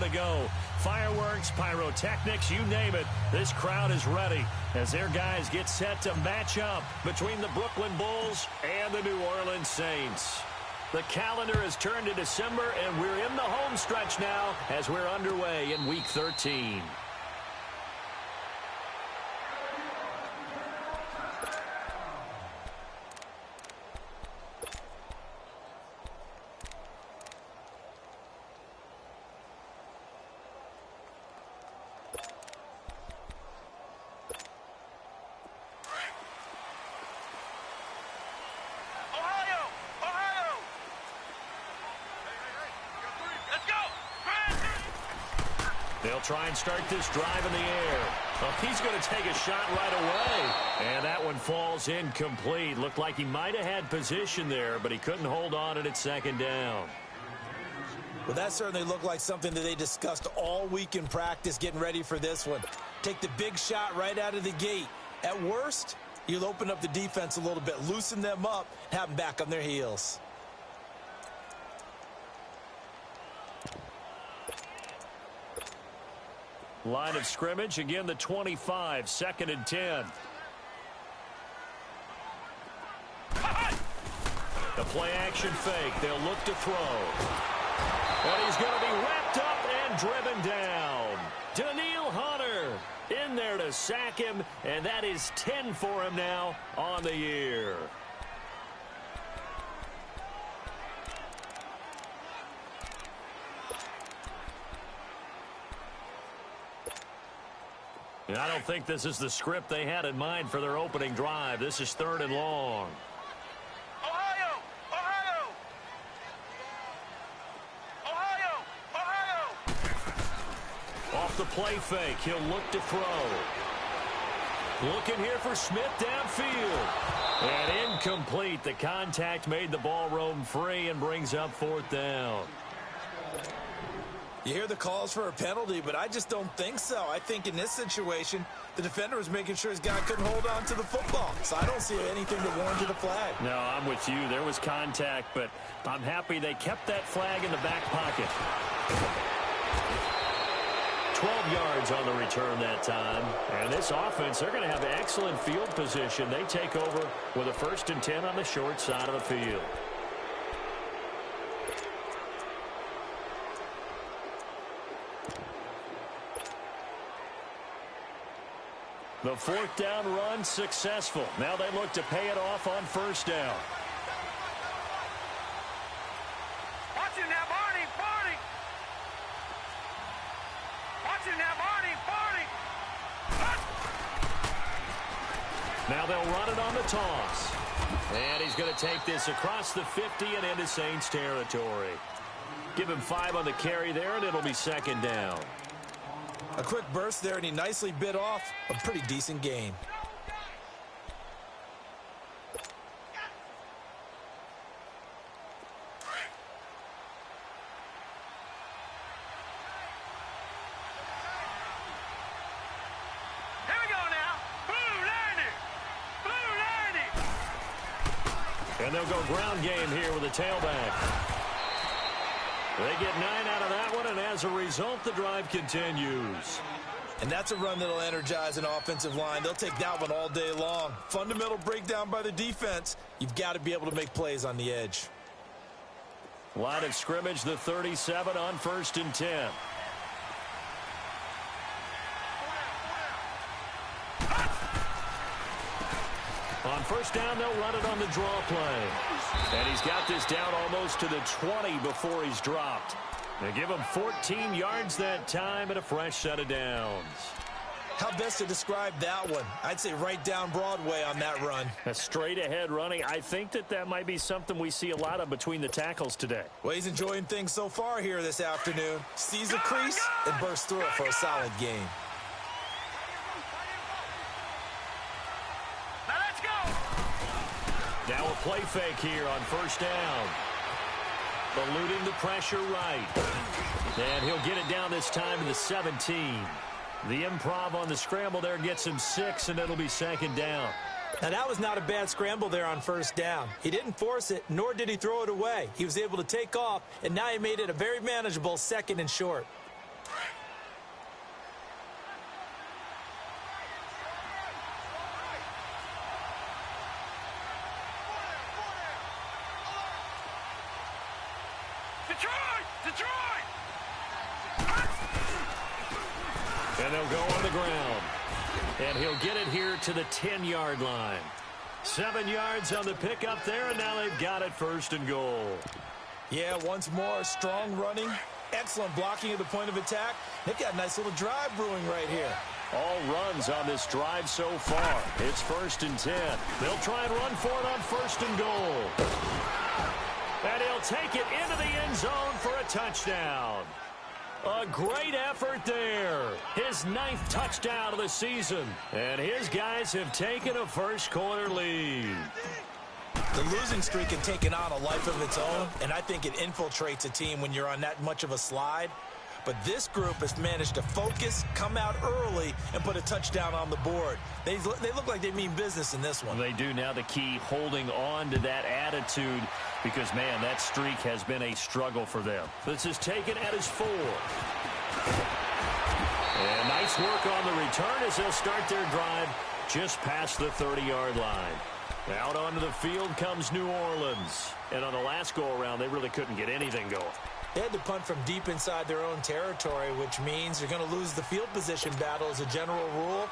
to go. Fireworks, pyrotechnics, you name it. This crowd is ready as their guys get set to match up between the Brooklyn Bulls and the New Orleans Saints. The calendar has turned to December, and we're in the home stretch now as we're underway in Week 13. They'll try and start this drive in the air. Oh, he's going to take a shot right away. And that one falls incomplete. Looked like he might have had position there, but he couldn't hold on at second down. Well, that certainly looked like something that they discussed all week in practice getting ready for this one. Take the big shot right out of the gate. At worst, you'll open up the defense a little bit, loosen them up, have them back on their heels. Line of scrimmage, again the 25, 2nd and 10. The play action fake, they'll look to throw. And he's going to be wrapped up and driven down. Daniil Hunter in there to sack him, and that is 10 for him now on the year. And I don't think this is the script they had in mind for their opening drive. This is 3rd and long. Ohio! Ohio! Ohio! Ohio! Off the play fake, he'll look to throw. Looking here for Smith downfield. And incomplete. The contact made the ball roam free and brings up 4th down. You hear the calls for a penalty, but I just don't think so. I think in this situation, the defender was making sure his guy couldn't hold on to the football. So I don't see anything to warrant a flag. No, I'm with you. There was contact, but I'm happy they kept that flag in the back pocket. 12 yards on the return that time. And this offense, they're going to have excellent field position. They take over with a 1st and 10 on the short side of the field. The 4th down run successful. Now they look to pay it off on 1st down. Watch it now, Barney! Barney! Watch it now, Barney! Barney! Now they'll run it on the toss. And he's going to take this across the 50 and into Saints territory. Give him 5 on the carry there, and it'll be 2nd down. A quick burst there, and he nicely bit off a pretty decent gain. Here we go now. Blue Lightning! Blue Lightning! And they'll go ground game here with a tailback. They get 9 out of that one, and as a result, the drive continues. And that's a run that'll energize an offensive line. They'll take that one all day long. Fundamental breakdown by the defense. You've got to be able to make plays on the edge. Line of scrimmage, the 37 on 1st and 10. On 1st down, they'll run it on the draw play. And he's got this down almost to the 20 before he's dropped. They give him 14 yards that time and a fresh set of downs. How best to describe that one? I'd say right down Broadway on that run. A straight ahead running. I think that might be something we see a lot of between the tackles today. Well, he's enjoying things so far here this afternoon. Sees a crease and bursts through it for a solid game. Now let's go! Now a play fake here on 1st down. Eluding the pressure right. And he'll get it down this time to the 17. The improv on the scramble there gets him 6, and it'll be 2nd down. Now, that was not a bad scramble there on 1st down. He didn't force it, nor did he throw it away. He was able to take off, and now he made it a very manageable 2nd and short. And they'll go on the ground. And he'll get it here to the 10-yard line. 7 yards on the pickup there, and now they've got it 1st and goal. Yeah, once more, strong running, excellent blocking at the point of attack. They've got a nice little drive brewing right here. All runs on this drive so far. It's 1st and 10. They'll try and run for it on 1st and goal. And he'll take it into the end zone for a touchdown. A great effort there. His 9th touchdown of the season. And his guys have taken a first-quarter lead. The losing streak had taken on a life of its own, and I think it infiltrates a team when you're on that much of a slide. But this group has managed to focus, come out early, and put a touchdown on the board. They look like they mean business in this one. They do. Now the key, holding on to that attitude, because, man, that streak has been a struggle for them. This is taken at his 4. And nice work on the return as they'll start their drive just past the 30-yard line. Out onto the field comes New Orleans. And on the last go-around, they really couldn't get anything going. They had to punt from deep inside their own territory, which means they're going to lose the field position battle as a general rule.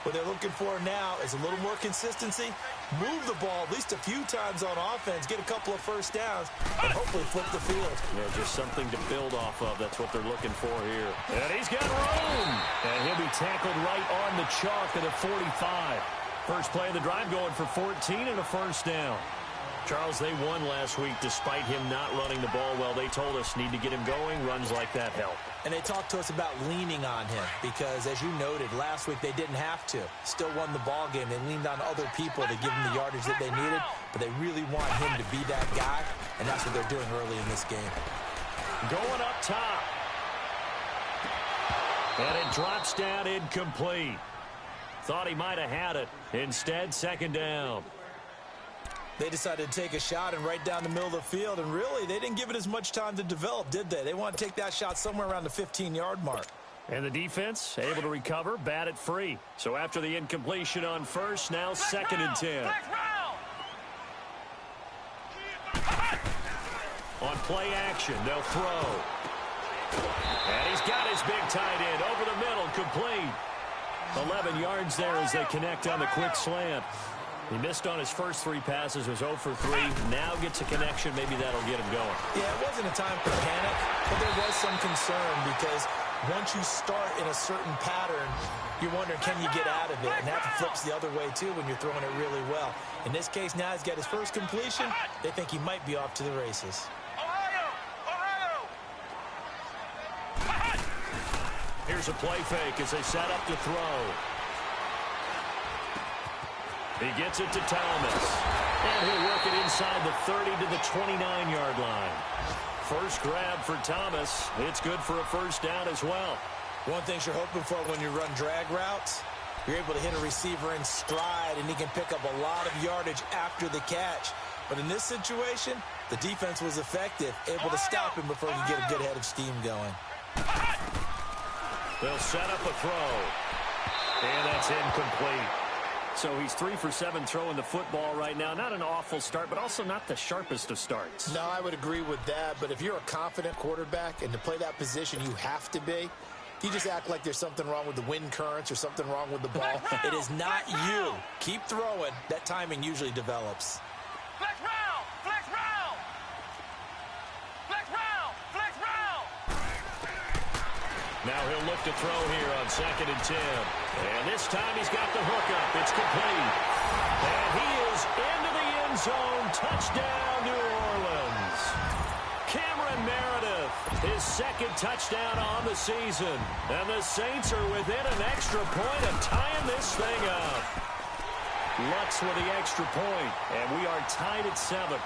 What they're looking for now is a little more consistency, move the ball at least a few times on offense, get a couple of first downs, and hopefully flip the field. Yeah, just something to build off of. That's what they're looking for here. And he's got room. And he'll be tackled right on the chalk of the 45. First play of the drive going for 14 and a first down. Charles, they won last week despite him not running the ball well. They told us need to get him going. Runs like that help. And they talked to us about leaning on him because, as you noted, last week they didn't have to. Still won the ball game. They leaned on other people to give them the yardage that they needed, but they really want him to be that guy, and that's what they're doing early in this game. Going up top. And it drops down incomplete. Thought he might have had it. Instead, 2nd down. They decided to take a shot and right down the middle of the field, and really, they didn't give it as much time to develop, did they? They want to take that shot somewhere around the 15-yard mark. And the defense able to recover, bat it free. So after the incompletion on first, now 2nd and 10. On play action, they'll throw. And he's got his big tight end over the middle, complete. 11 yards there as they connect on the quick slant. He missed on his first 3 passes, was 0 for 3. Now gets a connection. Maybe that'll get him going. Yeah, it wasn't a time for panic, but there was some concern because once you start in a certain pattern, you're wondering, can you get out of it? And that flips the other way, too, when you're throwing it really well. In this case, now he's got his first completion. They think he might be off to the races. Here's a play fake as they set up to throw. He gets it to Thomas. And he'll work it inside the 30 to the 29-yard line. First grab for Thomas. It's good for a first down as well. One thing you're hoping for when you run drag routes, you're able to hit a receiver in stride, and he can pick up a lot of yardage after the catch. But in this situation, the defense was effective, able to stop him before he could get a good head of steam going. They'll set up a throw. And that's incomplete. So he's 3 for 7 throwing the football right now. Not an awful start, but also not the sharpest of starts. No, I would agree with that. But if you're a confident quarterback and to play that position, you have to be. You just act like there's something wrong with the wind currents or something wrong with the ball. It is not you. Keep throwing. That timing usually develops. Flex round! Flex round! Flex round! Flex round! Now he'll look to throw here on 2nd and 10. And this time he's got the hookup. It's complete. And he is into the end zone. Touchdown, New Orleans. Cameron Meredith, his 2nd touchdown on the season. And the Saints are within an extra point of tying this thing up. Lutz with the extra point, and we are tied at 7.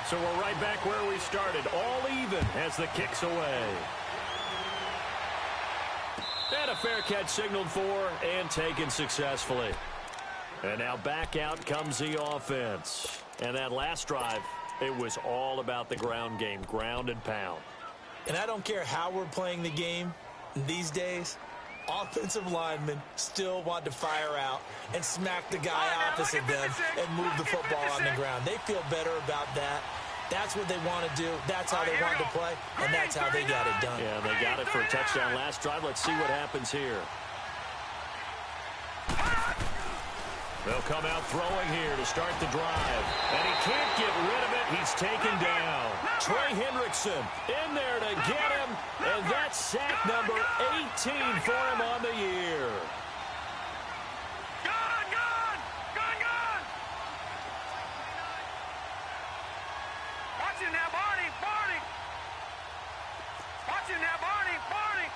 So we're right back where we started, all even as the kick's away. And a fair catch signaled for and taken successfully. And now back out comes the offense. And that last drive, it was all about the ground game, ground and pound. And I don't care how we're playing the game these days, offensive linemen still want to fire out and smack the guy opposite them and move the football on the ground. They feel better about that. That's what they want to do. That's how they want to play, and that's how they got it done. Yeah, they got it for a touchdown last drive. Let's see what happens here. They'll come out throwing here to start the drive. And he can't get rid of it. He's taken down. Trey Hendrickson in there to get him. And that's sack number 18 for him on the year. Watch him now, Barney. Watch him now, Barney.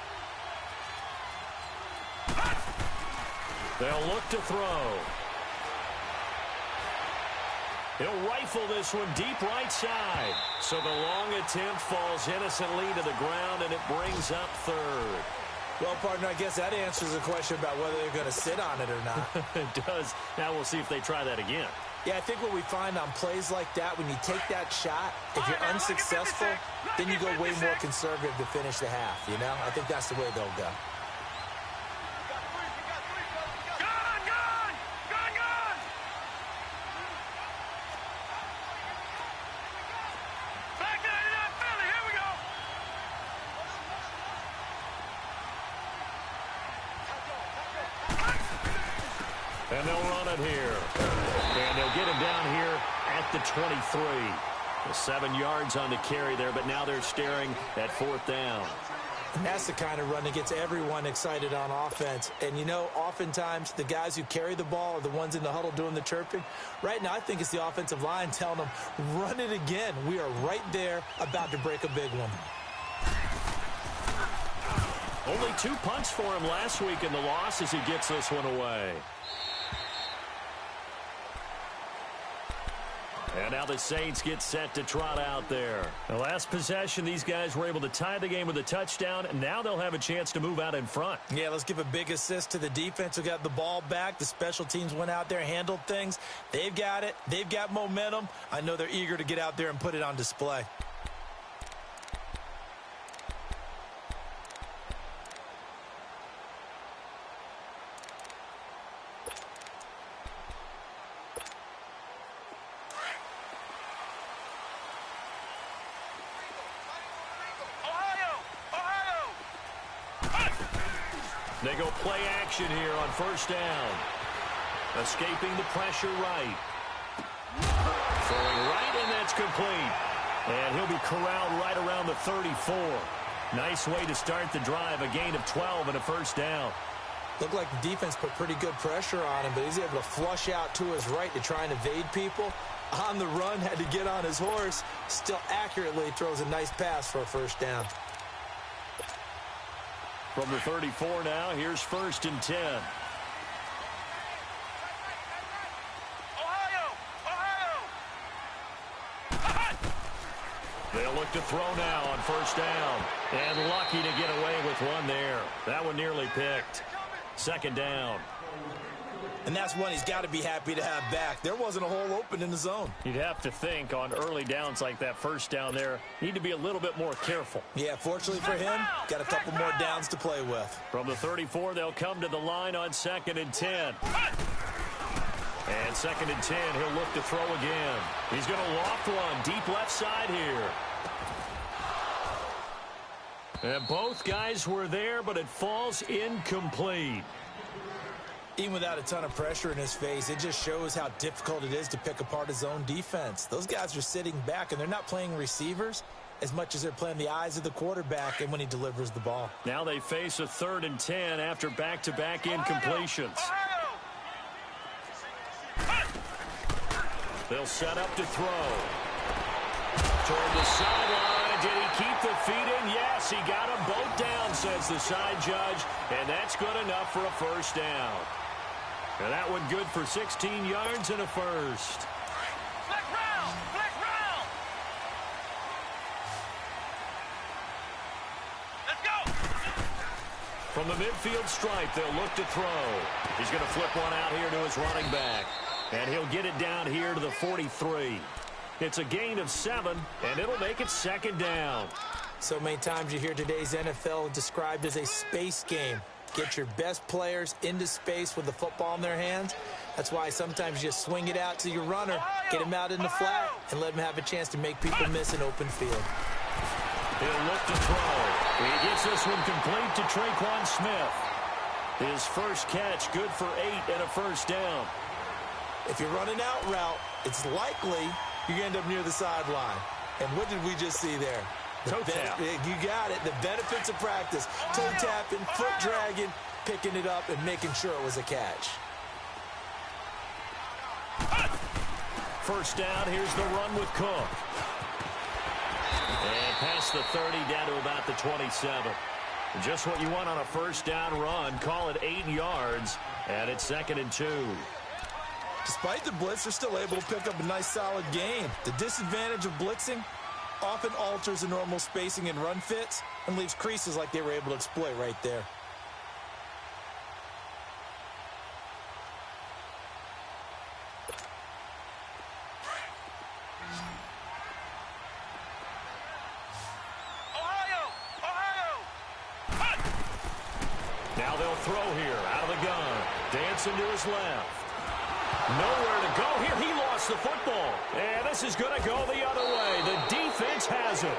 They'll look to throw. He'll rifle this one deep right side. So the long attempt falls innocently to the ground, and it brings up third. Well, partner, I guess that answers the question about whether they're going to sit on it or not. It does. Now we'll see if they try that again. Yeah, I think what we find on plays like that, when you take that shot, if you're unsuccessful, then you go way more conservative to finish the half, you know? I think that's the way they'll go. And they'll run it here. And they'll get him down here at the 23. 7 yards on the carry there, but now they're staring at 4th down. And that's the kind of run that gets everyone excited on offense. And, you know, oftentimes the guys who carry the ball are the ones in the huddle doing the chirping. Right now, I think it's the offensive line telling them, run it again. We are right there about to break a big one. Only 2 punts for him last week in the loss as he gets this one away. And now the Saints get set to trot out there. The last possession, these guys were able to tie the game with a touchdown, and now they'll have a chance to move out in front. Yeah, let's give a big assist to the defense who got the ball back. The special teams went out there, handled things. They've got it. They've got momentum. I know they're eager to get out there and put it on display. They go play action here on 1st down. Escaping the pressure right. Throwing right, and that's complete. And he'll be corralled right around the 34. Nice way to start the drive. A gain of 12 and a 1st down. Looked like the defense put pretty good pressure on him, but he's able to flush out to his right to try and evade people. On the run, had to get on his horse. Still accurately throws a nice pass for a 1st down. From the 34 now, here's 1st and 10. They'll look to throw now on 1st down. And lucky to get away with one there. That one nearly picked. 2nd down. And that's one he's got to be happy to have back. There wasn't a hole open in the zone. You'd have to think on early downs like that 1st down there, need to be a little bit more careful. Yeah, fortunately for him, got a couple more downs to play with. From the 34, they'll come to the line on 2nd and 10. And 2nd and 10, he'll look to throw again. He's going to loft one deep left side here. And both guys were there, but it falls incomplete. Even without a ton of pressure in his face, it just shows how difficult it is to pick apart his own defense. Those guys are sitting back, and they're not playing receivers as much as they're playing the eyes of the quarterback and when he delivers the ball. Now they face a 3rd and 10 after back-to-back incompletions. They'll set up to throw. Toward the sideline. Did he keep the feet in? Yes, he got them both down, says the side judge. And that's good enough for a 1st down. And that one good for 16 yards and a 1st. Flex round! Let's go! From the midfield stripe, they'll look to throw. He's going to flip one out here to his running back. And he'll get it down here to the 43. It's a gain of 7, and it'll make it 2nd down. So many times you hear today's NFL described as a space game. Get your best players into space with the football in their hands. That's why sometimes you just swing it out to your runner, get him out in the flat, and let him have a chance to make people miss an open field. He'll look to throw. He gets this one complete to Traquan Smith. His first catch, good for 8 and a first down. If you're running out route, it's likely you end up near the sideline. And what did we just see there? Toe tap. You got it. The benefits of practice. Toe tapping, foot dragging, picking it up, and making sure it was a catch. First down, here's the run with Cook. And past the 30, down to about the 27. Just what you want on a first down run. Call it 8 yards, and it's 2nd and 2. Despite the blitz, they're still able to pick up a nice, solid gain. The disadvantage of blitzing often alters the normal spacing and run fits and leaves creases like they were able to exploit right there. Now they'll throw here, out of the gun. Dancing to his left. Nowhere to go here. He lost the football. And this is going to go the other way. The defense has it.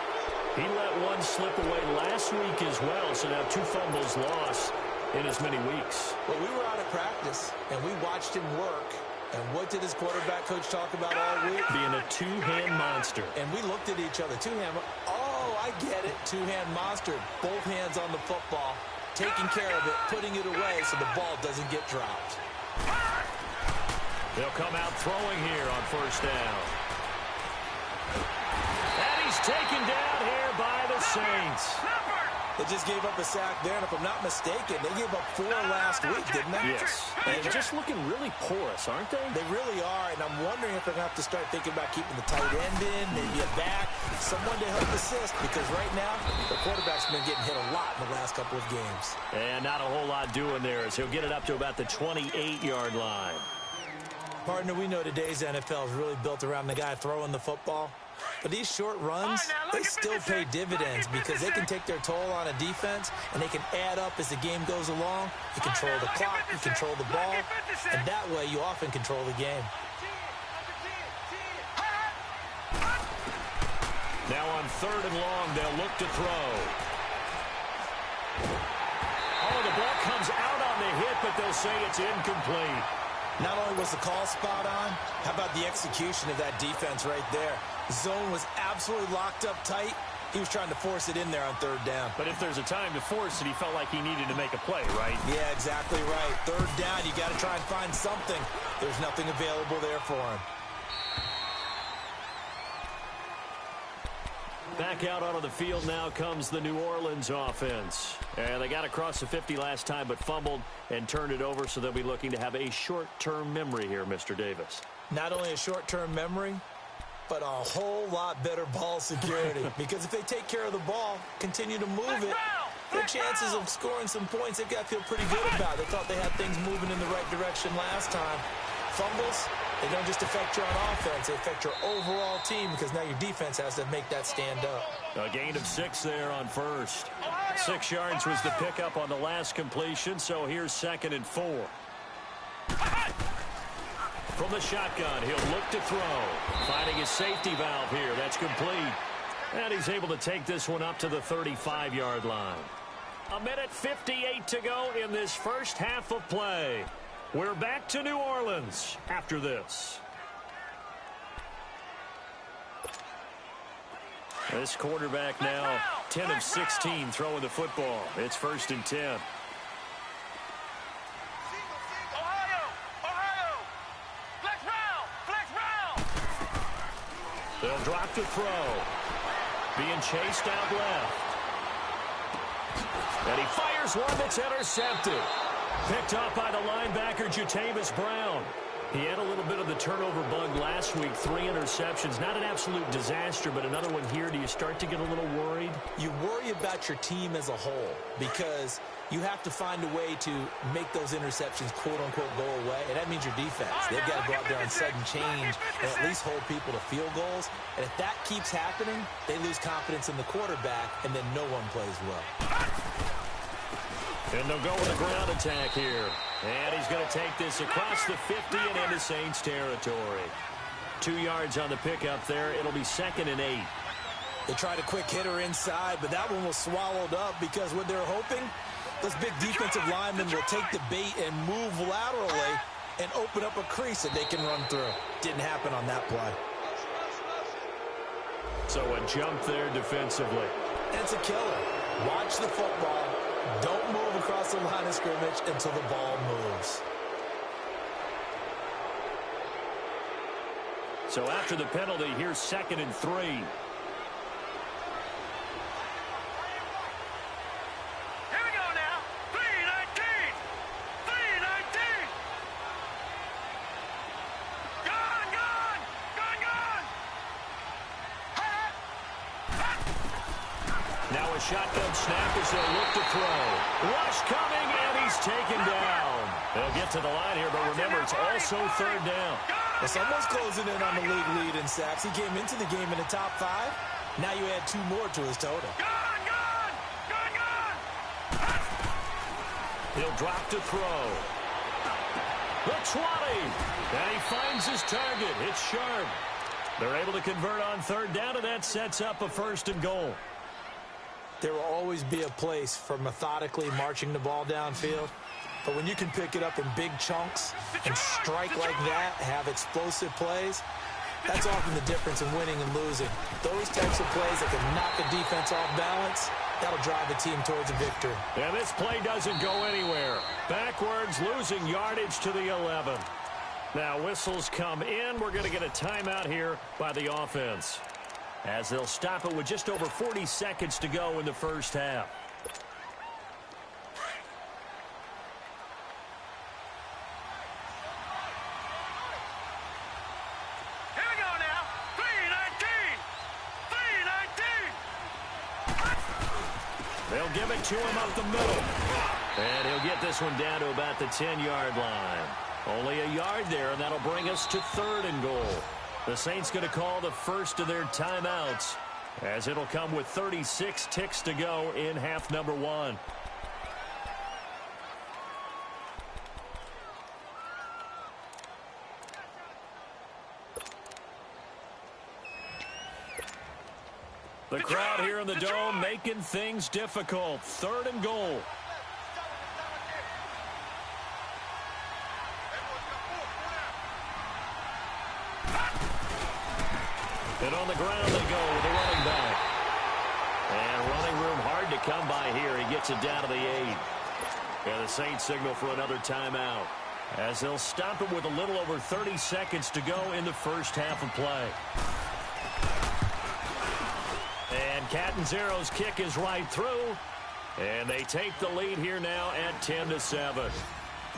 He let one slip away last week as well, so now 2 fumbles lost in as many weeks. Well, we were out of practice, and we watched him work. And what did his quarterback coach talk about all week? Being a 2-hand monster. And we looked at each other. 2-hand. Oh, I get it. 2-hand monster. Both hands on the football, taking care of it, putting it away so the ball doesn't get dropped. They'll come out throwing here on first down. And he's taken down here by the Saints. They just gave up a sack there, and if I'm not mistaken, they gave up 4 last week, didn't they? Yes. And they're just looking really porous, aren't they? They really are, and I'm wondering if they're going to have to start thinking about keeping the tight end in, maybe a back, someone to help assist, because right now, the quarterback's been getting hit a lot in the last couple of games. And not a whole lot doing there, as he'll get it up to about the 28-yard line. Partner, we know today's NFL is really built around the guy throwing the football. But these short runs, they still pay dividends because they can take their toll on a defense, and they can add up as the game goes along. You control the clock, you control the ball, and that way you often control the game. Now on 3rd and long, they'll look to throw. Oh, the ball comes out on the hit, but they'll say it's incomplete. Not only was the call spot on, how about the execution of that defense right there? The zone was absolutely locked up tight. He was trying to force it in there on 3rd down. But if there's a time to force it, he felt like he needed to make a play, right? Yeah, exactly right. 3rd down, you got to try and find something. There's nothing available there for him. Back out onto the field now comes the New Orleans offense. And they got across the 50 last time but fumbled and turned it over, so they'll be looking to have a short-term memory here, Mr. Davis. Not only a short-term memory, but a whole lot better ball security. Because if they take care of the ball, continue to move it, their chances of scoring some points, they've got to feel pretty good about. They thought they had things moving in the right direction last time. Fumbles, they don't just affect you on offense, they affect your overall team because now your defense has to make that stand up. A gain of 6 there on first. 6 yards was the pickup on the last completion, so here's 2nd and 4. From the shotgun, he'll look to throw. Finding his safety valve here, that's complete. And he's able to take this one up to the 35-yard line. 1:58 to go in this first half of play. We're back to New Orleans after this. This quarterback now 10 of 16 throwing the football. It's 1st and 10. They'll drop to throw. Being chased out left. And he fires one that's intercepted. Picked up by the linebacker, Jatavis Brown. He had a little bit of the turnover bug last week. 3 interceptions. Not an absolute disaster, but another one here. Do you start to get a little worried? You worry about your team as a whole because you have to find a way to make those interceptions, quote-unquote, go away. And that means your defense. They've got to go out there and sudden change and at least hold people to field goals. And if that keeps happening, they lose confidence in the quarterback, and then no one plays well. And they'll go with a ground attack here. And he's going to take this across the 50 and into Saints territory. 2 yards on the pickup there. It'll be 2nd and 8. They tried a quick hitter inside, but that one was swallowed up because what they're hoping, those big defensive linemen will take the bait and move laterally and open up a crease that they can run through. Didn't happen on that play. So a jump there defensively. It's a killer. Watch the football. Don't move across the line of scrimmage until the ball moves. So after the penalty, here's 2nd and 3. Here we go now. 3-19. 3-19. Gone. Now a shotgun snap as they'll look to throw. Rush coming, and he's taken down. They'll get to the line here, but remember, it's also 3rd down. Well, someone's closing in on the league lead in sacks. He came into the game in the top 5. Now you add 2 more to his total. Gone. He'll drop to throw. The 20. And he finds his target. It's sharp. They're able to convert on 3rd down, and that sets up a 1st and goal. There will always be a place for methodically marching the ball downfield. But when you can pick it up in big chunks and strike like that, have explosive plays, that's often the difference in winning and losing. Those types of plays that can knock a defense off balance, that'll drive the team towards a victory. And this play doesn't go anywhere. Backwards, losing yardage to the 11. Now whistles come in. We're going to get a timeout here by the offense, as they'll stop it with just over 40 seconds to go in the first half. Here we go now. 3-19. They'll give it to him up the middle. And he'll get this one down to about the 10-yard line. Only a yard there, and that'll bring us to 3rd and goal. The Saints going to call the first of their timeouts, as it'll come with 36 ticks to go in half number 1. The crowd here in the dome making things difficult. 3rd and goal. And on the ground they go with the running back. And running room hard to come by here. He gets it down to the 8. And the Saints signal for another timeout, as they'll stop it with a little over 30 seconds to go in the first half of play. And Catanzero's kick is right through. And they take the lead here now at 10-7.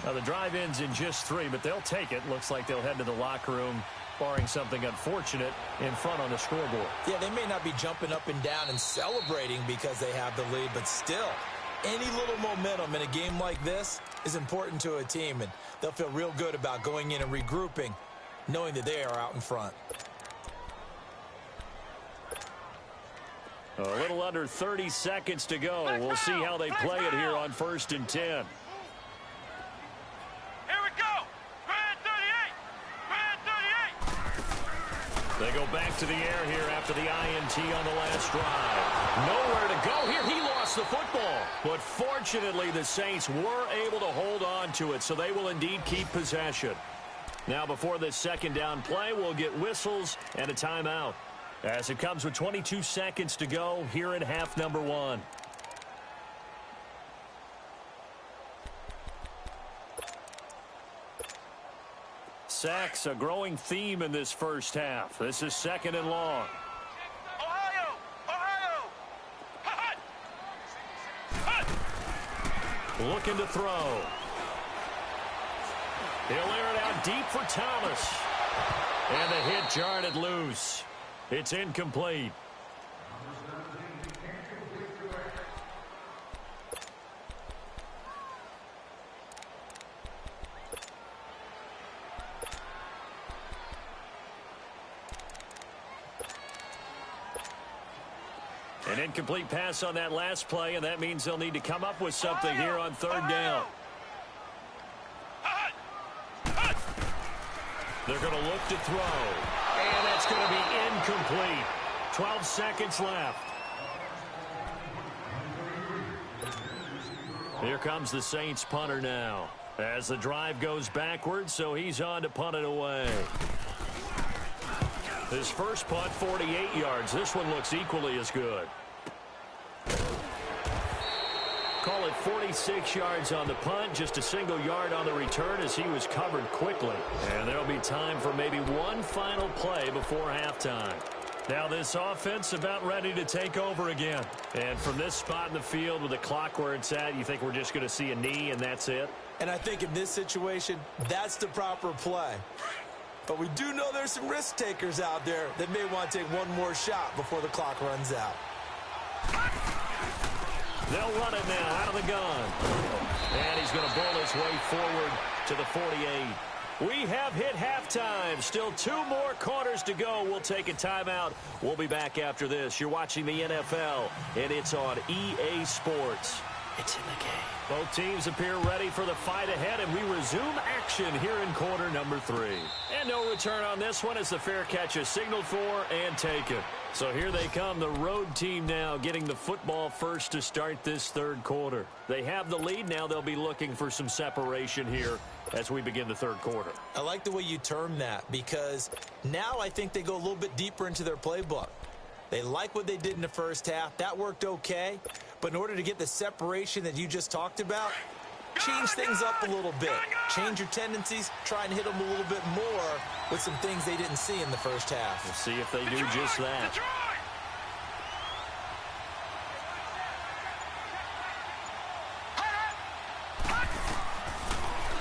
Now the drive ends in just 3, but they'll take it. Looks like they'll head to the locker room, barring something unfortunate in front on the scoreboard. Yeah, they may not be jumping up and down and celebrating because they have the lead, but still, any little momentum in a game like this is important to a team, and they'll feel real good about going in and regrouping, knowing that they are out in front. A little under 30 seconds to go. We'll see how they play it here on 1st and 10. Here we go. Grand 38. They go back to the air here after the INT on the last drive. Nowhere to go here. He lost the football. But fortunately, the Saints were able to hold on to it, so they will indeed keep possession. Now, before this 2nd down play, we'll get whistles and a timeout, as it comes with 22 seconds to go here in half number 1. Sacks, a growing theme in this first half. This is 2nd and long. Ohio. Hut. Looking to throw. He'll air it out deep for Thomas. And the hit jarred it loose. It's incomplete. An incomplete pass on that last play, and that means they'll need to come up with something here on third down. They're going to look to throw, and that's going to be incomplete. 12 seconds left. Here comes the Saints punter now as the drive goes backwards, so he's on to punt it away. His first punt, 48 yards. This one looks equally as good. Call it 46 yards on the punt, just a single yard on the return as he was covered quickly. And there'll be time for maybe one final play before halftime. Now this offense about ready to take over again. And from this spot in the field with the clock where it's at, you think we're just going to see a knee and that's it? And I think in this situation, that's the proper play. But we do know there's some risk takers out there that may want to take one more shot before the clock runs out. They'll run it now out of the gun. And he's going to bowl his way forward to the 48. We have hit halftime. Still 2 more quarters to go. We'll take a timeout. We'll be back after this. You're watching the NFL, and it's on EA Sports. It's in the game. Both teams appear ready for the fight ahead, and we resume action here in quarter number 3. And no return on this one as the fair catch is signaled for and taken. So here they come, the road team now getting the football first to start this third quarter. They have the lead. Now they'll be looking for some separation here as we begin the third quarter. I like the way you term that because now I think they go a little bit deeper into their playbook. They like what they did in the first half. That worked okay. But in order to get the separation that you just talked about, change things up a little bit. Change your tendencies. Try and hit them a little bit more with some things they didn't see in the first half. We'll see if they do just that.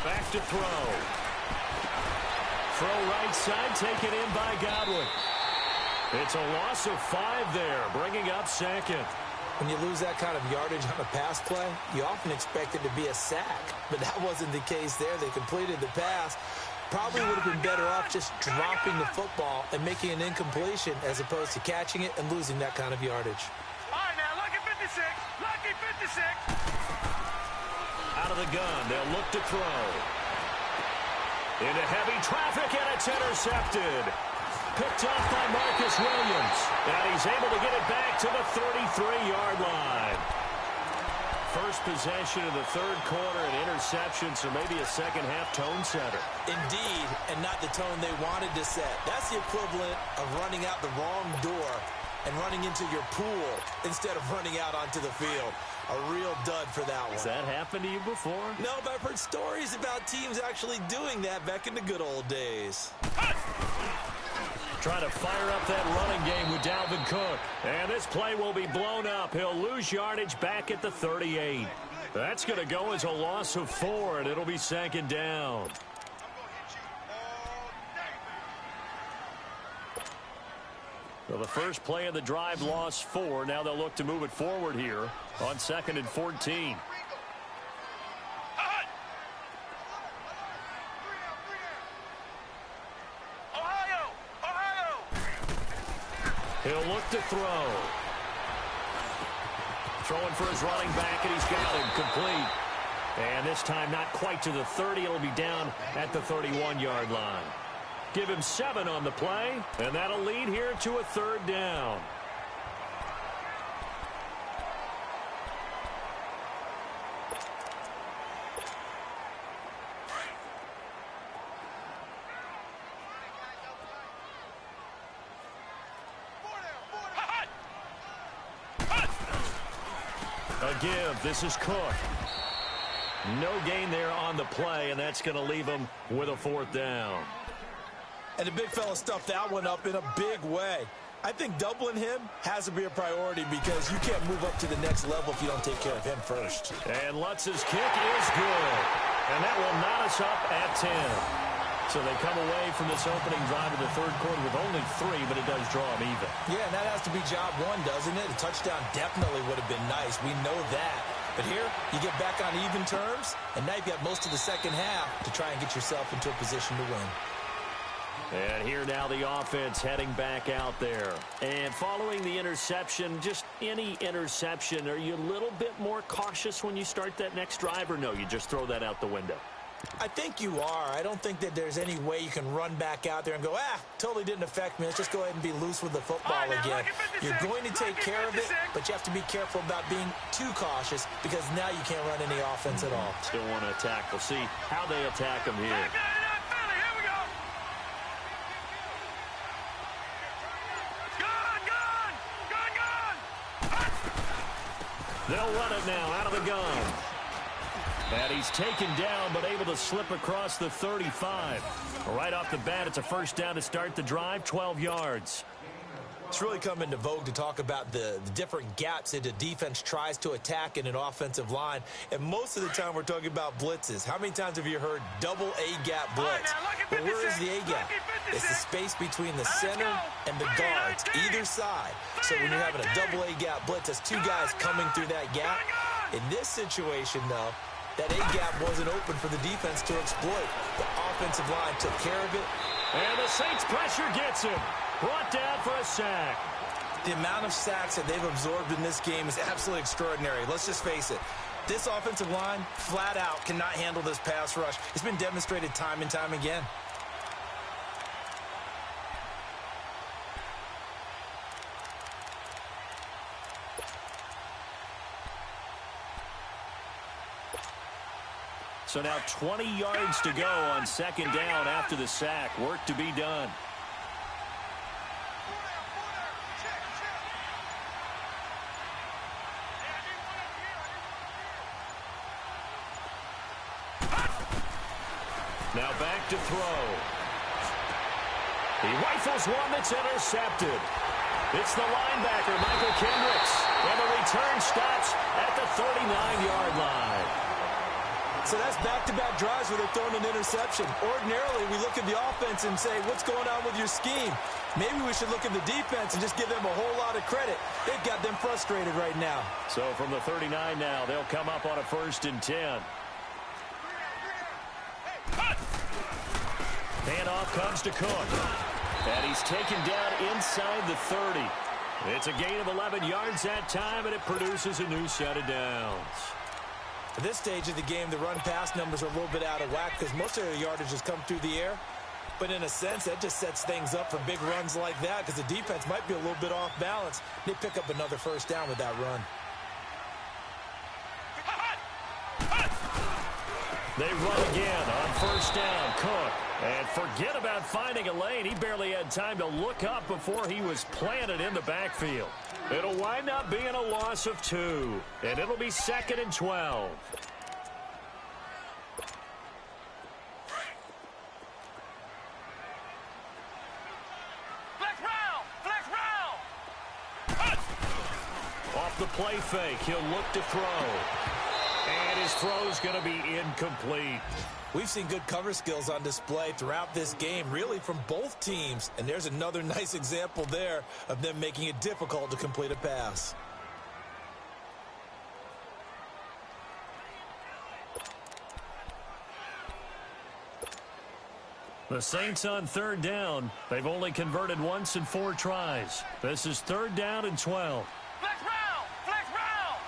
Back to throw. Throw right side, taken in by Godwin. It's a loss of 5 there, bringing up second. When you lose that kind of yardage on a pass play, you often expect it to be a sack. But that wasn't the case there. They completed the pass. Probably would have been better off just dropping the football and making an incompletion as opposed to catching it and losing that kind of yardage. All right, now, lucky 56. Lucky 56. Out of the gun, they'll look to throw. Into heavy traffic, and it's intercepted. Picked off by Marcus Williams. And he's able to get it back to the 33-yard line. First possession of the third quarter, an interception, so maybe a second-half tone setter. Indeed, and not the tone they wanted to set. That's the equivalent of running out the wrong door and running into your pool instead of running out onto the field. A real dud for that one. Has that happened to you before? No, but I've heard stories about teams actually doing that back in the good old days. Trying to fire up that running game with Dalvin Cook. And this play will be blown up. He'll lose yardage back at the 38. That's going to go as a loss of 4, and it'll be second down. Well, the first play of the drive lost 4. Now they'll look to move it forward here on 2nd and 14. He'll look to throw. Throwing for his running back, and he's got him complete. And this time not quite to the 30. It'll be down at the 31-yard line. Give him 7 on the play, and that'll lead here to a third down. A give. This is Cook. No gain there on the play, and that's going to leave him with a 4th down. And the big fella stuffed that one up in a big way. I think doubling him has to be a priority because you can't move up to the next level if you don't take care of him first. And Lutz's kick is good. And that will knot us up at 10. So they come away from this opening drive of the third quarter with only 3, but it does draw them even. Yeah, and that has to be job 1, doesn't it? A touchdown definitely would have been nice. We know that. But here, you get back on even terms, and now you've got most of the second half to try and get yourself into a position to win. And here now the offense heading back out there. And following the interception, just any interception, are you a little bit more cautious when you start that next drive, or no, you just throw that out the window? I think you are. I don't think that there's any way you can run back out there and go, totally didn't affect me. Let's just go ahead and be loose with the football again. You're going to take care of it, but you have to be careful about being too cautious because now you can't run any offense at all. Still want to attack. We'll see how they attack them here. They'll run it now out of the gun. And he's taken down but able to slip across the 35. Right off the bat, it's a first down to start the drive, 12 yards. It's really come into vogue to talk about the different gaps that the defense tries to attack in an offensive line. And most of the time we're talking about blitzes. How many times have you heard double A-gap blitz? Well, where is the A-gap? It's the space between the center and the guards, either side. So when you're having a double A-gap blitz, that's two guys coming through that gap. In this situation, though, that A-gap wasn't open for the defense to exploit. The offensive line took care of it. And the Saints pressure gets him. Brought down for a sack. The amount of sacks that they've absorbed in this game is absolutely extraordinary. Let's just face it. This offensive line, flat out, cannot handle this pass rush. It's been demonstrated time and time again. So now 20 yards to go on second down after the sack. Work to be done. Now back to throw. He rifles one that's intercepted. It's the linebacker, Michael Kendricks. And the return stops at the 39-yard line. So that's back-to-back drives where they're throwing an interception. Ordinarily, we look at the offense and say, what's going on with your scheme? Maybe we should look at the defense and just give them a whole lot of credit. They've got them frustrated right now. So from the 39 now, they'll come up on a 1st and 10. Handoff comes to Cook. And he's taken down inside the 30. It's a gain of 11 yards that time, and it produces a new set of downs. At this stage of the game, the run-pass numbers are a little bit out of whack because most of their yardage has come through the air. But in a sense, that just sets things up for big runs like that because the defense might be a little bit off balance. They pick up another first down with that run. They run again on 1st down. Cook. And forget about finding a lane. He barely had time to look up before he was planted in the backfield. It'll wind up being a loss of 2. And it'll be 2nd and 12. Flex round! Flex round! Off the play fake, he'll look to throw. And his throw's going to be incomplete. We've seen good cover skills on display throughout this game, really from both teams. And there's another nice example there of them making it difficult to complete a pass. The Saints on 3rd down. They've only converted once in 4 tries. This is 3rd down and 12. Flex round! Flex round!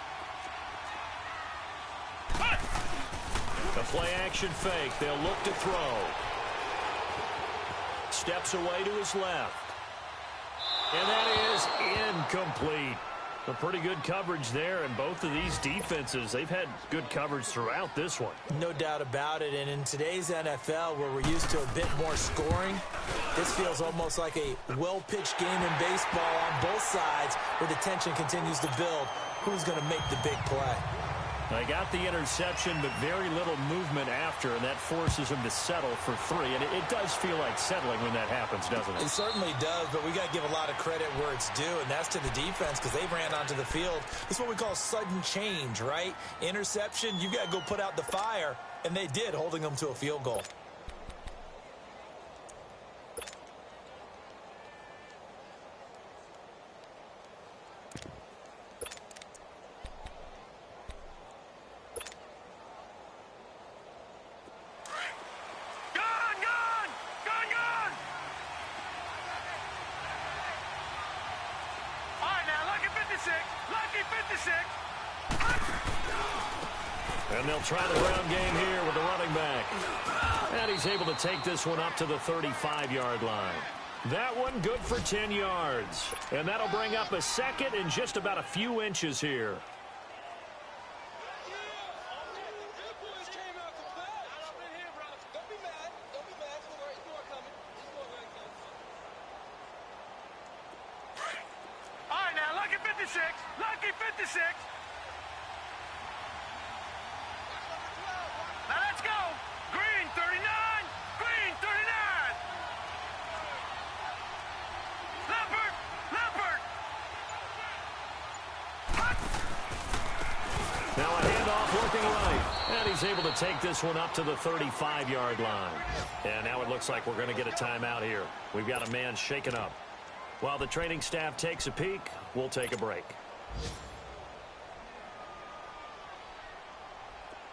A play-action fake. They'll look to throw. Steps away to his left. And that is incomplete. A pretty good coverage there, and both of these defenses, they've had good coverage throughout this one. No doubt about it, and in today's NFL, where we're used to a bit more scoring, this feels almost like a well-pitched game in baseball on both sides, where the tension continues to build. Who's going to make the big play? They got the interception, but very little movement after, and that forces them to settle for 3. And it does feel like settling when that happens, doesn't it? It certainly does, but we got to give a lot of credit where it's due, and that's to the defense because they ran onto the field. This is what we call sudden change, right? Interception, you got to go put out the fire, and they did, holding them to a field goal. And they'll try the ground game here with the running back. And he's able to take this one up to the 35-yard line. That one good for 10 yards. And that'll bring up a second and just about a few inches here. All right, now, lucky 56. Lucky 56. Now, let's go. Green 39. Green 39. Leopard. Leopard. Now a handoff looking right. And he's able to take this one up to the 35-yard line. And now it looks like we're going to get a timeout here. We've got a man shaken up. While the training staff takes a peek, we'll take a break.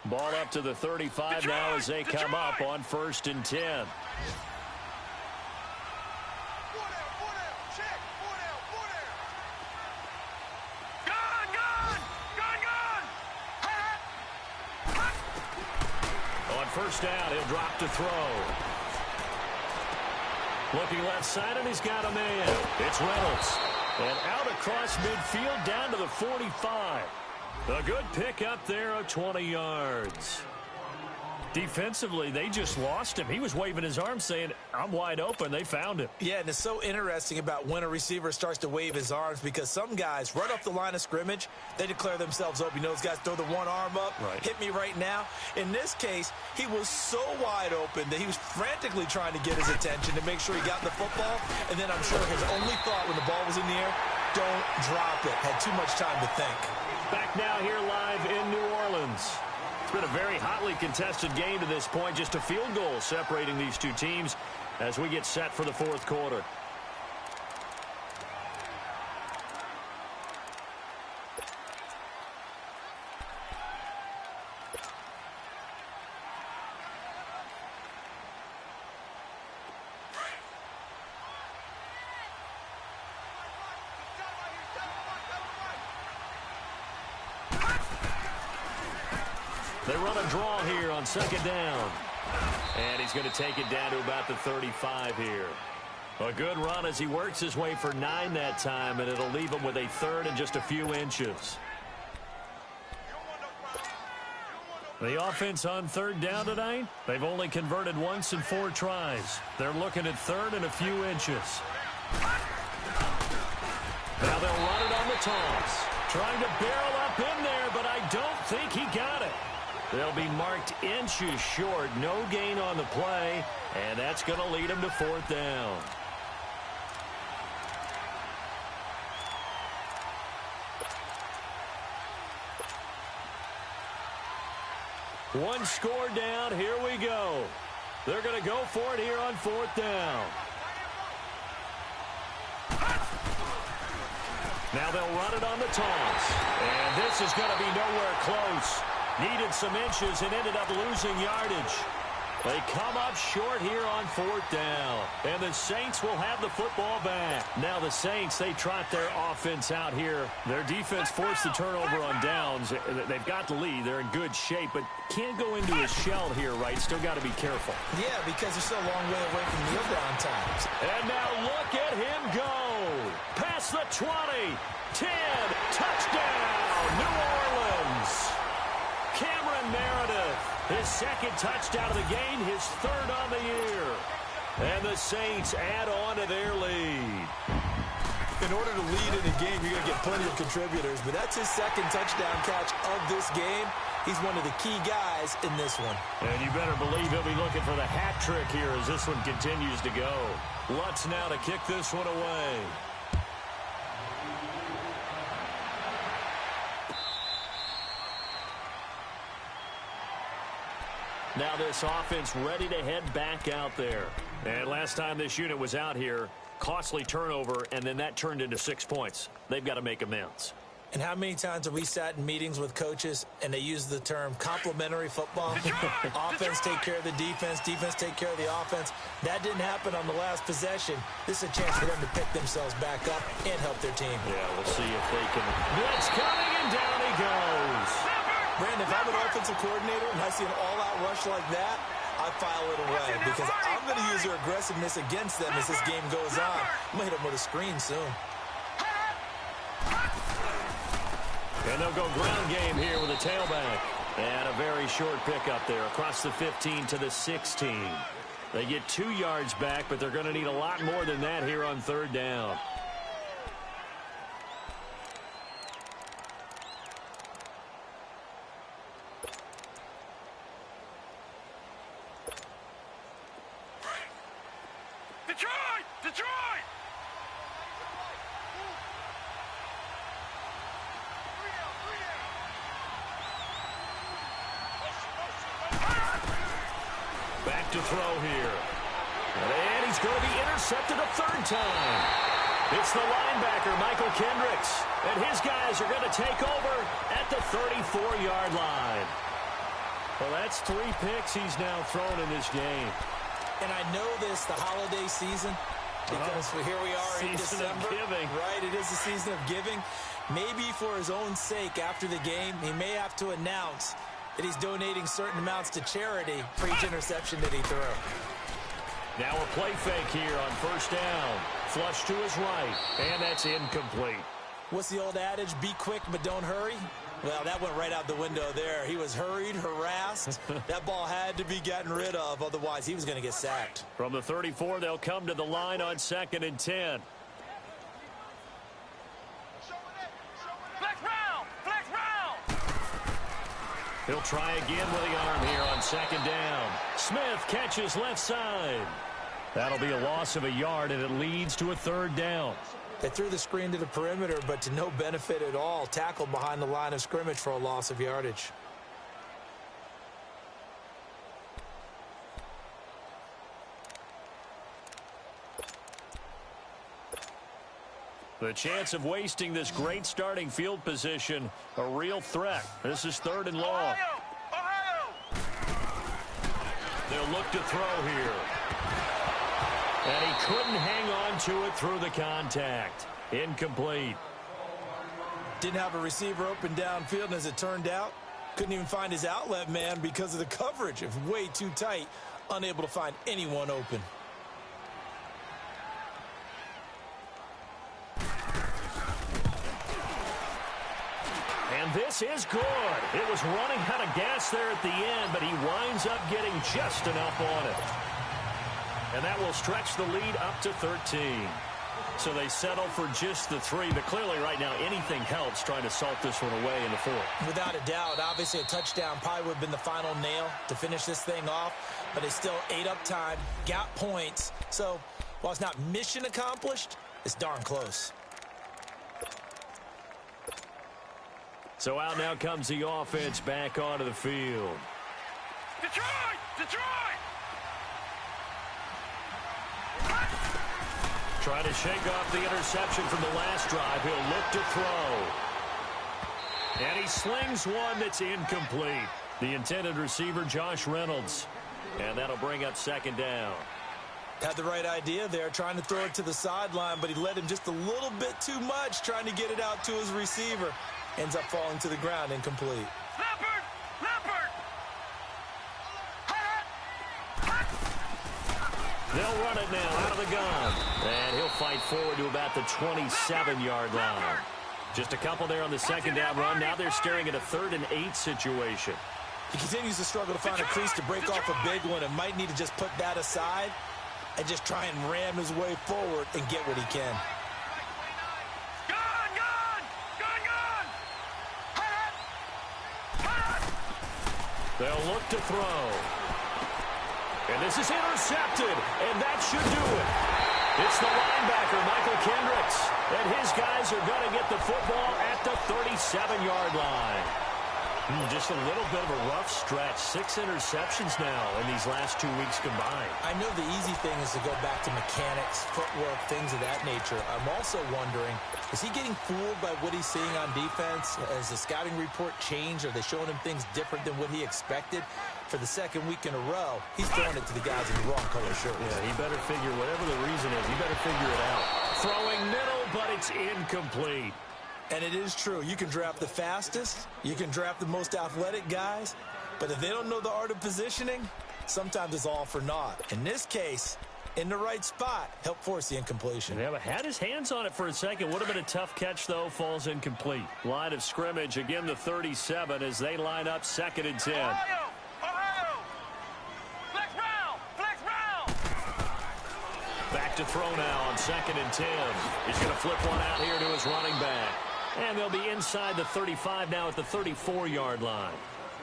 Ball up to the 35 now as they come up on 1st and 10. On 1st down, he'll drop to throw. Looking left side, and he's got a man. It's Reynolds. And out across midfield down to the 45. A good pick up there of 20 yards. Defensively, they just lost him. He was waving his arms saying, I'm wide open. They found him. Yeah, and it's so interesting about when a receiver starts to wave his arms because some guys, right off the line of scrimmage, they declare themselves open. You know, those guys throw the one arm up, hit me right now. In this case, he was so wide open that he was frantically trying to get his attention to make sure he got the football. And then I'm sure his only thought when the ball was in the air, don't drop it. Had too much time to think. Back now here live in New Orleans. It's been a very hotly contested game to this point. Just a field goal separating these two teams as we get set for the 4th quarter. They run a draw here on 2nd down. And he's going to take it down to about the 35 here. A good run as he works his way for 9 that time, and it'll leave him with a 3rd and just a few inches. The offense on 3rd down tonight, they've only converted once in 4 tries. They're looking at 3rd and a few inches. Now they'll run it on the toss. Trying to barrel up in there, but I don't think he got it. They'll be marked inches short. No gain on the play, and that's going to lead them to 4th down. One score down. Here we go. They're going to go for it here on 4th down. Now they'll run it on the toss. And this is going to be nowhere close. Needed some inches and ended up losing yardage. They come up short here on 4th down. And the Saints will have the football back. Now the Saints, they trot their offense out here. Their defense forced the turnover on downs. They've got the lead. They're in good shape, but can't go into a shell here, right? Still got to be careful. Yeah, because they're still a long way away from kneel down times. And now look at him go. Past the 20, 10, touchdown, New Orleans. Cameron Meredith, his 2nd touchdown of the game, his 3rd on the year. And the Saints add on to their lead. In order to lead in a game, you're going to get plenty of contributors, but that's his 2nd touchdown catch of this game. He's one of the key guys in this one. And you better believe he'll be looking for the hat trick here as this one continues to go. Lutz now to kick this one away. Now this offense ready to head back out there. And last time this unit was out here, costly turnover, and then that turned into 6 points. They've got to make amends. And how many times have we sat in meetings with coaches and they use the term complementary football? Offense take care of the defense, defense take care of the offense. That didn't happen on the last possession. This is a chance for them to pick themselves back up and help their team. Yeah, we'll see if they can. Blitz coming, and down he goes. Brandon, if I'm an offensive defensive coordinator and I see an all-out rush like that, I file it away because I'm going to use their aggressiveness against them as this game goes on. I'm going to hit them with a screen soon. And they'll go ground game here with a tailback. And a very short pickup there across the 15 to the 16. They get 2 yards back, but they're going to need a lot more than that here on third down. Detroit! Detroit! Back to throw here. And he's going to be intercepted a third time. It's the linebacker, Michael Kendricks. And his guys are going to take over at the 34-yard line. Well, that's 3 picks he's now thrown in this game. And I know this, the holiday season, because here we are in December. Season of giving. Right, it is the season of giving. Maybe for his own sake after the game, he may have to announce that he's donating certain amounts to charity for each interception that he threw. Now a play fake here on first down. Flush to his right, and that's incomplete. What's the old adage? Be quick, but don't hurry. Well, that went right out the window there. He was hurried, harassed. That ball had to be gotten rid of, otherwise he was going to get sacked. From the 34, they'll come to the line on 2nd and 10. Flex round! Flex round! He'll try again with the arm here on 2nd down. Smith catches left side. That'll be a loss of a yard, and it leads to a 3rd down. They threw the screen to the perimeter, but to no benefit at all. Tackled behind the line of scrimmage for a loss of yardage. The chance of wasting this great starting field position, a real threat. This is 3rd and long. Ohio! They'll look to throw here. And he couldn't hang on to it through the contact. Incomplete. Didn't have a receiver open downfield, and as it turned out, couldn't even find his outlet man because of the coverage. It was way too tight, unable to find anyone open. And this is good. It was running out of gas there at the end, but he winds up getting just enough on it. And that will stretch the lead up to 13. So they settle for just the 3. But clearly right now anything helps trying to salt this one away in the 4th. Without a doubt, obviously a touchdown probably would have been the final nail to finish this thing off. But they still ate up time, got points. So while it's not mission accomplished, it's darn close. So out now comes the offense back onto the field. Detroit! Detroit! Trying to shake off the interception from the last drive. He'll look to throw. And he slings one that's incomplete. The intended receiver, Josh Reynolds. And that'll bring up 2nd down. Had the right idea there, trying to throw it to the sideline, but he led him just a little bit too much, trying to get it out to his receiver. Ends up falling to the ground, incomplete. Leopard! Leopard! They'll run it now out of the gun. And he'll fight forward to about the 27-yard line. Just a couple there on the 2nd down run. Now they're staring at a 3rd and 8 situation. He continues to struggle to find a crease to break off a big one and might need to just put that aside and just try and ram his way forward and get what he can. They'll look to throw. And this is intercepted, and that should do it. It's the linebacker, Michael Kendricks, and his guys are going to get the football at the 37-yard line. Just a little bit of a rough stretch. 6 interceptions now in these last 2 weeks combined. I know the easy thing is to go back to mechanics, footwork, things of that nature. I'm also wondering, is he getting fooled by what he's seeing on defense? Has the scouting report changed? Are they showing him things different than what he expected? For the 2nd week in a row, he's throwing it to the guys in the wrong color shirts. Yeah, he better figure, whatever the reason is, he better figure it out. Throwing middle, but it's incomplete. And it is true. You can draft the fastest. You can draft the most athletic guys. But if they don't know the art of positioning, sometimes it's all for naught. In this case, in the right spot, help force the incompletion. Yeah, but had his hands on it for a second. Would have been a tough catch, though. Falls incomplete. Line of scrimmage, again, the 37 as they line up 2nd and 10. Ohio! Ohio! Flex round! Flex round! Back to throw now on 2nd and 10. He's going to flip one out here to his running back. And they'll be inside the 35 now at the 34-yard line.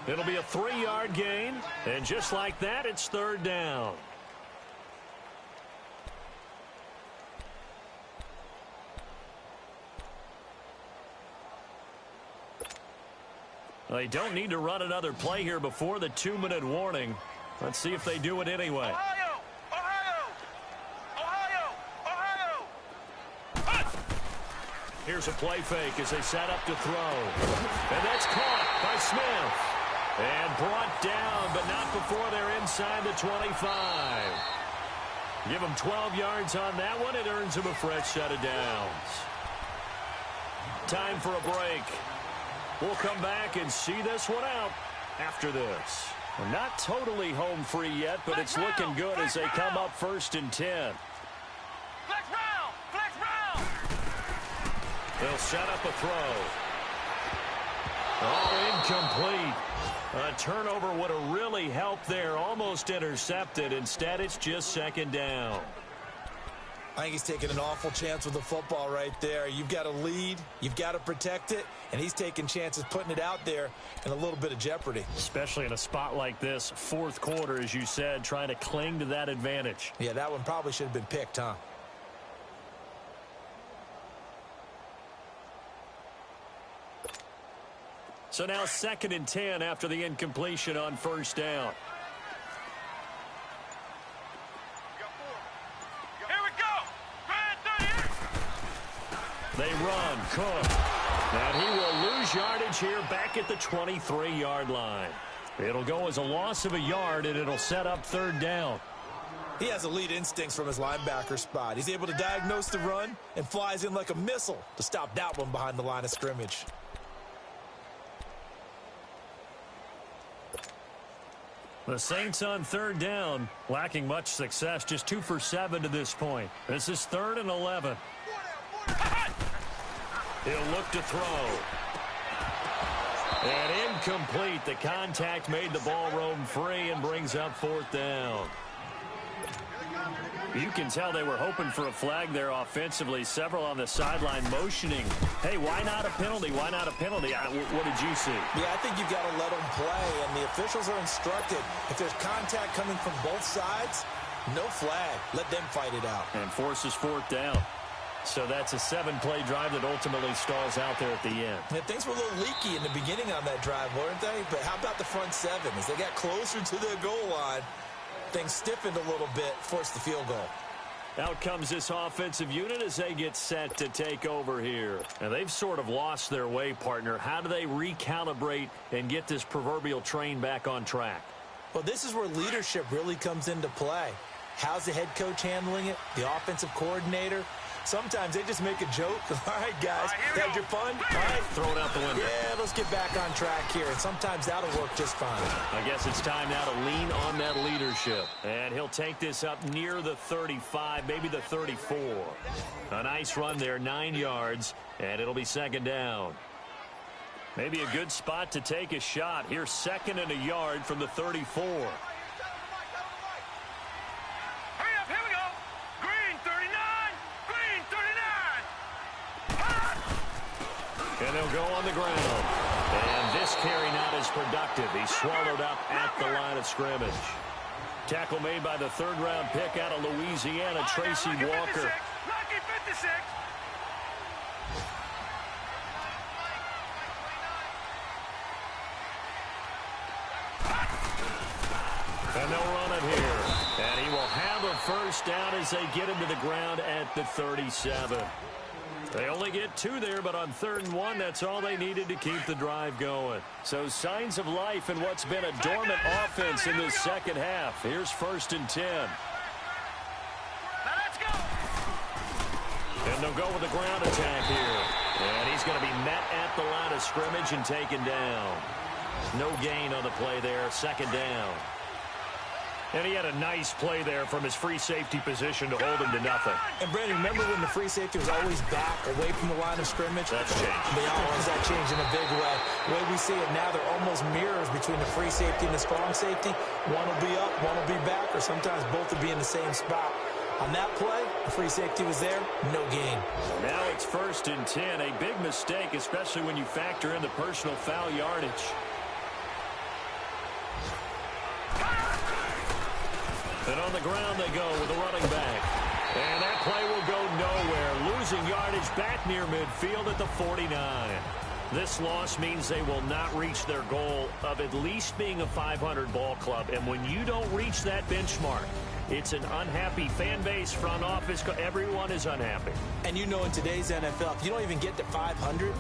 It'll be a 3-yard gain. And just like that, it's 3rd down. They don't need to run another play here before the 2-minute warning. Let's see if they do it anyway. Ohio! Ohio! Ohio! Ohio! Here's a play fake as they set up to throw. And that's caught by Smith. And brought down, but not before they're inside the 25. Give them 12 yards on that one. It earns them a fresh set of downs. Time for a break. We'll come back and see this one out after this. We're not totally home free yet, but it's looking good as they come up 1st and 10. Flex round! Flex round! They'll set up a throw. Oh, incomplete. A turnover would have really helped there. Almost intercepted. Instead, it's just 2nd down. I think he's taking an awful chance with the football right there. You've got to lead. You've got to protect it. And he's taking chances putting it out there in a little bit of jeopardy. Especially in a spot like this, 4th quarter, as you said, trying to cling to that advantage. Yeah, that one probably should have been picked, huh? So now 2nd and 10 after the incompletion on 1st down. Here we go! Grand 38! They run, Cook. And he will lose yardage here back at the 23-yard line. It'll go as a loss of a yard, and it'll set up 3rd down. He has elite instincts from his linebacker spot. He's able to diagnose the run and flies in like a missile to stop that one behind the line of scrimmage. The Saints on 3rd down, lacking much success, just 2 for 7 to this point. This is 3rd and 11. He'll look to throw. And incomplete. The contact made the ball roam free and brings up 4th down. You can tell they were hoping for a flag there offensively. Several on the sideline motioning. Hey, why not a penalty? Why not a penalty? What did you see? Yeah, I think you've got to let them play, and the officials are instructed. If there's contact coming from both sides, no flag. Let them fight it out. And forces 4th down. So that's a 7-play drive that ultimately stalls out there at the end. Yeah, things were a little leaky in the beginning on that drive, weren't they? But how about the front 7? As they got closer to the goal line, things stiffened a little bit, forced the field goal. Out comes this offensive unit as they get set to take over here. And they've sort of lost their way, partner. How do they recalibrate and get this proverbial train back on track? Well, this is where leadership really comes into play. How's the head coach handling it? The offensive coordinator? Sometimes they just make a joke. All right, guys, had your fun? All right, throw it out the window. Yeah, let's get back on track here. And sometimes that'll work just fine. I guess it's time now to lean on that leadership. And he'll take this up near the 35, maybe the 34. A nice run there, 9 yards, and it'll be 2nd down. Maybe a good spot to take a shot. Here's 2nd and a yard from the 34. And they'll go on the ground. And this carry not as productive. He's swallowed up at the line of scrimmage. Tackle made by the 3rd-round pick out of Louisiana, Tracy Walker. And they'll run it here. And he will have a 1st down as they get him to the ground at the 37. They only get 2 there, but on 3rd and 1, that's all they needed to keep the drive going. So signs of life in what's been a dormant offense in this 2nd half. Here's 1st and 10. Now let's go. And they'll go with the ground attack here. And he's he's going to be met at the line of scrimmage and taken down. No gain on the play there, second down. And he had a nice play there from his free safety position to hold him to nothing. And, Brandon, remember when the free safety was always back, away from the line of scrimmage? That's changed. They always that changed in a big way. The way we see it now, they're almost mirrors between the free safety and the strong safety. One will be up, one will be back, or sometimes both will be in the same spot. On that play, the free safety was there, no gain. Now it's 1st and 10, a big mistake, especially when you factor in the personal foul yardage. And on the ground they go with a running back. And that play will go nowhere. Losing yardage back near midfield at the 49. This loss means they will not reach their goal of at least being a 500 ball club. And when you don't reach that benchmark, it's an unhappy fan base, front office. Everyone is unhappy. And you know in today's NFL, if you don't even get to 500,